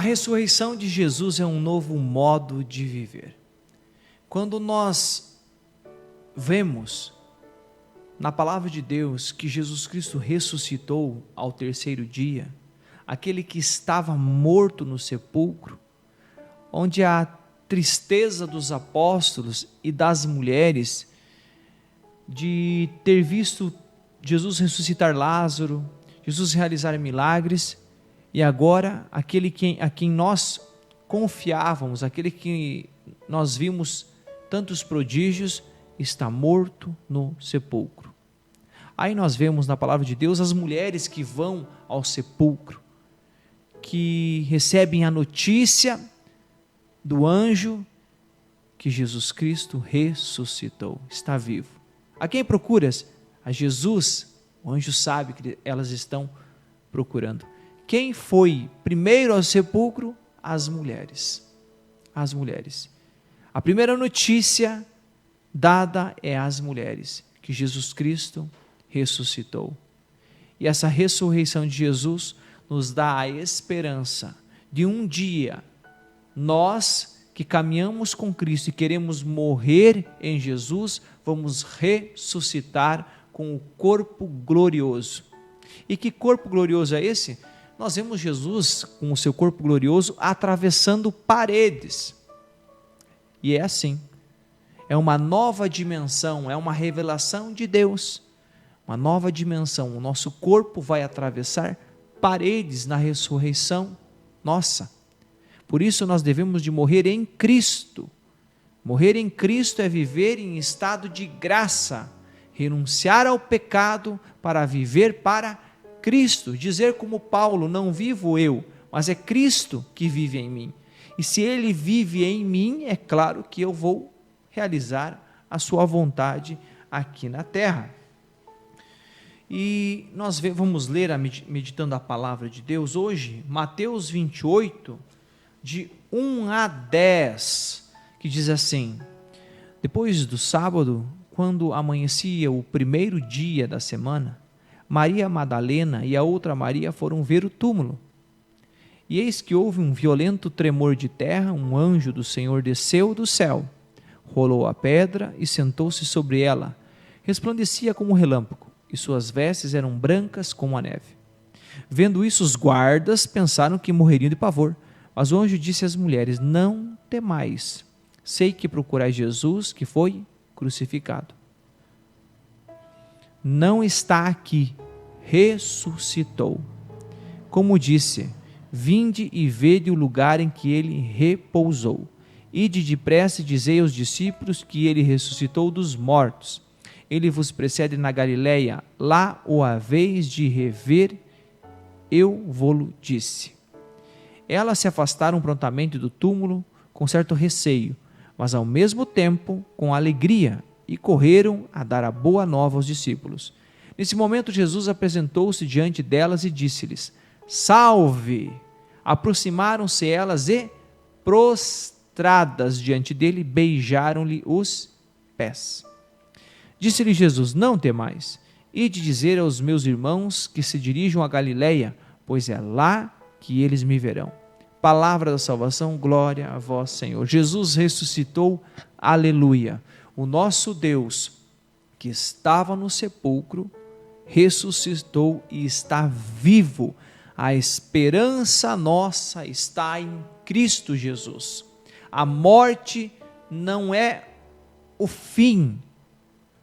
A ressurreição de Jesus é um novo modo de viver. Quando nós vemos na palavra de Deus que Jesus Cristo ressuscitou ao terceiro dia, aquele que estava morto no sepulcro, onde a tristeza dos apóstolos e das mulheres de ter visto Jesus ressuscitar Lázaro, Jesus realizar milagres, e agora aquele a quem nós confiávamos, aquele que nós vimos tantos prodígios, está morto no sepulcro. Aí nós vemos na palavra de Deus as mulheres que vão ao sepulcro, que recebem a notícia do anjo que Jesus Cristo ressuscitou, está vivo. A quem procuras? A Jesus. O anjo sabe que elas estão procurando. Quem foi primeiro ao sepulcro? As mulheres. As mulheres. A primeira notícia dada é às mulheres, que Jesus Cristo ressuscitou. E essa ressurreição de Jesus nos dá a esperança de um dia, nós que caminhamos com Cristo e queremos morrer em Jesus, vamos ressuscitar com o corpo glorioso. E que corpo glorioso é esse? Nós vemos Jesus com o seu corpo glorioso atravessando paredes. E é assim. É uma nova dimensão, é uma revelação de Deus. Uma nova dimensão. O nosso corpo vai atravessar paredes na ressurreição nossa. Por isso nós devemos de morrer em Cristo. Morrer em Cristo é viver em estado de graça, renunciar ao pecado para viver para Cristo, dizer como Paulo, não vivo eu, mas é Cristo que vive em mim. E se Ele vive em mim, é claro que eu vou realizar a sua vontade aqui na terra. E nós vamos ler, meditando a palavra de Deus hoje, Mateus 28, de 1 a 10, que diz assim: depois do sábado, quando amanhecia o primeiro dia da semana, Maria Madalena e a outra Maria foram ver o túmulo. E eis que houve um violento tremor de terra, um anjo do Senhor desceu do céu, rolou a pedra e sentou-se sobre ela. Resplandecia como um relâmpago, e suas vestes eram brancas como a neve. Vendo isso, os guardas pensaram que morreriam de pavor. Mas o anjo disse às mulheres: não temais, sei que procurais Jesus, que foi crucificado. Não está aqui, ressuscitou. Como disse, vinde e vede o lugar em que ele repousou. Ide depressa e dizei aos discípulos que ele ressuscitou dos mortos. Ele vos precede na Galileia, lá o haveis de rever, eu vô-lo disse. Elas se afastaram prontamente do túmulo com certo receio, mas ao mesmo tempo com alegria, e correram a dar a boa nova aos discípulos. Nesse momento Jesus apresentou-se diante delas e disse-lhes: salve! Aproximaram-se elas e, prostradas diante dele, beijaram-lhe os pés. Disse-lhe Jesus: não temais, ide dizer aos meus irmãos que se dirijam a Galileia, pois é lá que eles me verão. Palavra da salvação, glória a vós, Senhor. Jesus ressuscitou, aleluia. O nosso Deus, que estava no sepulcro, ressuscitou e está vivo. A esperança nossa está em Cristo Jesus. A morte não é o fim,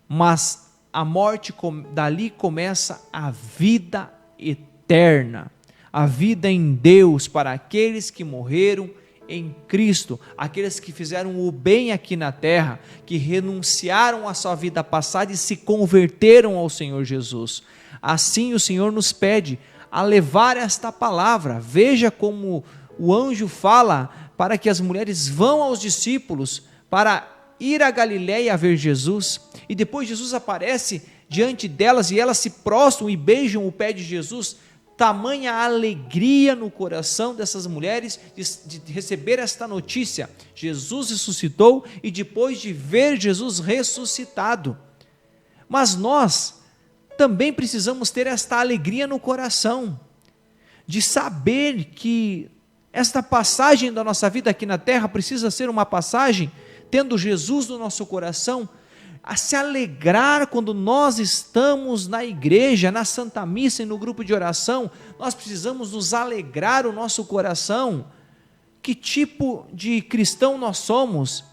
mas a morte, dali começa a vida eterna. A vida em Deus para aqueles que morreram em Cristo, aqueles que fizeram o bem aqui na terra, que renunciaram à sua vida passada e se converteram ao Senhor Jesus. Assim o Senhor nos pede a levar esta palavra. Veja como o anjo fala para que as mulheres vão aos discípulos para ir a Galileia a ver Jesus, e depois Jesus aparece diante delas e elas se prostram e beijam o pé de Jesus. Tamanha alegria no coração dessas mulheres de receber esta notícia. Jesus ressuscitou e depois de ver Jesus ressuscitado. Mas nós também precisamos ter esta alegria no coração, de saber que esta passagem da nossa vida aqui na terra precisa ser uma passagem, tendo Jesus no nosso coração, a se alegrar quando nós estamos na igreja, na Santa Missa e no grupo de oração. Nós precisamos nos alegrar o nosso coração. Que tipo de cristão nós somos?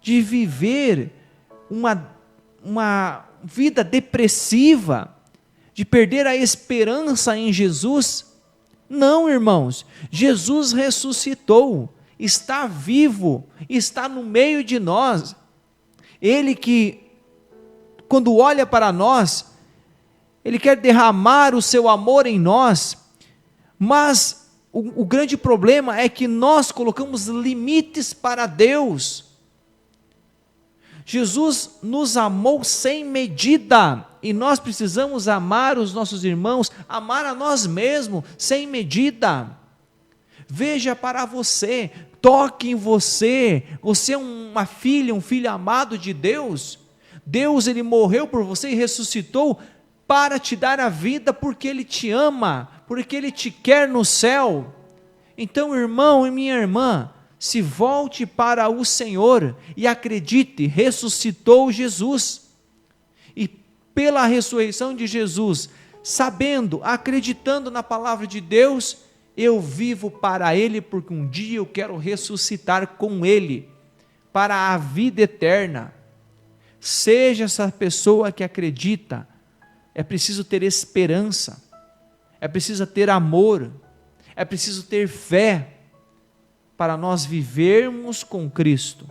De viver uma vida depressiva, de perder a esperança em Jesus? Não, irmãos, Jesus ressuscitou, está vivo, está no meio de nós. Ele que, quando olha para nós, Ele quer derramar o seu amor em nós, mas o grande problema é que nós colocamos limites para Deus. Jesus nos amou sem medida, e nós precisamos amar os nossos irmãos, amar a nós mesmos sem medida. Veja para você, toque em você, você é uma filha, um filho amado de Deus. Deus, Ele morreu por você e ressuscitou para te dar a vida, porque Ele te ama, porque Ele te quer no céu. Então, irmão e minha irmã, se volte para o Senhor e acredite, ressuscitou Jesus. E pela ressurreição de Jesus, sabendo, acreditando na palavra de Deus, eu vivo para Ele, porque um dia eu quero ressuscitar com Ele, para a vida eterna. Seja essa pessoa que acredita. É preciso ter esperança, é preciso ter amor, é preciso ter fé, para nós vivermos com Cristo.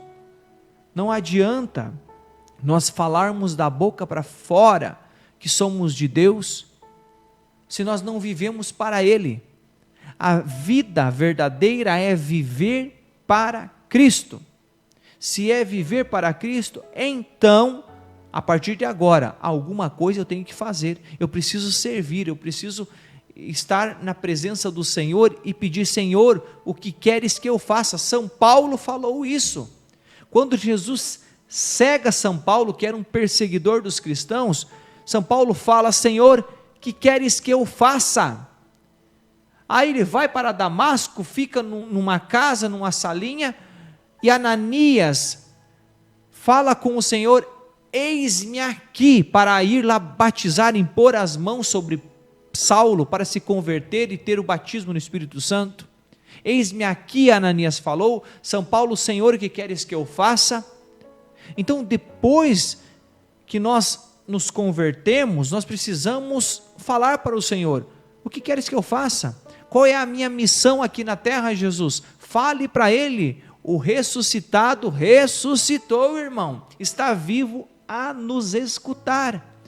Não adianta nós falarmos da boca para fora que somos de Deus, se nós não vivemos para Ele. A vida verdadeira é viver para Cristo. Se é viver para Cristo, então, a partir de agora, alguma coisa eu tenho que fazer, eu preciso servir, eu preciso estar na presença do Senhor e pedir: Senhor, o que queres que eu faça? São Paulo falou isso. Quando Jesus cega São Paulo, que era um perseguidor dos cristãos, São Paulo fala: Senhor, o que queres que eu faça? Aí ele vai para Damasco, fica numa casa, numa salinha, e Ananias fala com o Senhor: eis-me aqui para ir lá batizar, impor as mãos sobre Saulo para se converter e ter o batismo no Espírito Santo. Eis-me aqui, Ananias falou. São Paulo: Senhor, o que queres que eu faça? Então, depois que nós nos convertemos, nós precisamos falar para o Senhor: o que queres que eu faça? Qual é a minha missão aqui na terra, Jesus? Fale para Ele. O ressuscitado ressuscitou, irmão, está vivo a nos escutar.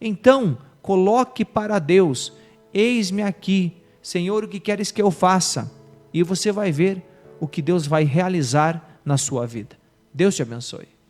Então, coloque para Deus: eis-me aqui, Senhor, o que queres que eu faça? E você vai ver o que Deus vai realizar na sua vida. Deus te abençoe.